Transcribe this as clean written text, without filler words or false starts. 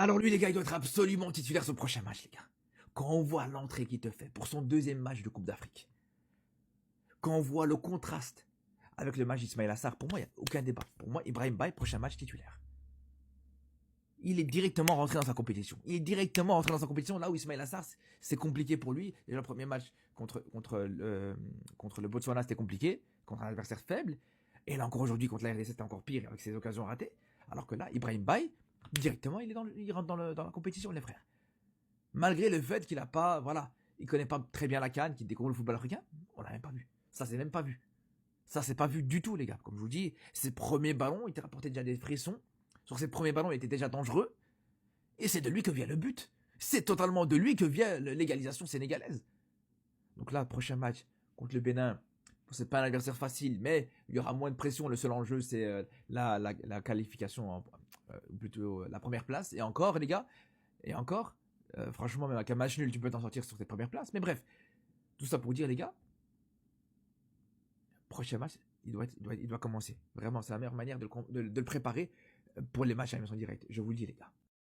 Alors lui, les gars, il doit être absolument titulaire sur le prochain match, les gars. Quand on voit l'entrée qu'il te fait pour son deuxième match de Coupe d'Afrique, quand on voit le contraste avec le match d'Ismaïla Sarr, pour moi, il n'y a aucun débat. Pour moi, Ibrahim Baye, prochain match titulaire. Il est directement rentré dans sa compétition. Il est directement rentré dans sa compétition là où Ismaïla Sarr, c'est compliqué pour lui. Déjà, le premier match contre le Botswana, c'était compliqué, contre un adversaire faible. Et là encore aujourd'hui, contre la RDC, c'était encore pire avec ses occasions ratées. Alors que là, Ibrahim Baye, directement, il rentre dans la compétition, les frères. Malgré le fait qu'il a pas, voilà, il connaît pas très bien la CAN, qu'il découvre le football africain, on l'a même pas vu. Ça, c'est même pas vu. Ça, c'est pas vu du tout, les gars. Comme je vous dis, ses premiers ballons, il t'a rapporté déjà des frissons. Sur ses premiers ballons, il était déjà dangereux. Et c'est de lui que vient le but. C'est totalement de lui que vient l'égalisation sénégalaise. Donc là, prochain match contre le Bénin. C'est pas un adversaire facile, mais il y aura moins de pression. Le seul enjeu, c'est la qualification, plutôt la première place. Et encore, les gars, et encore, franchement, même avec un match nul, tu peux t'en sortir sur tes premières places. Mais bref, tout ça pour dire, les gars, prochain match, il doit commencer. Vraiment, c'est la meilleure manière de le préparer pour les matchs à émission directe. Je vous le dis, les gars.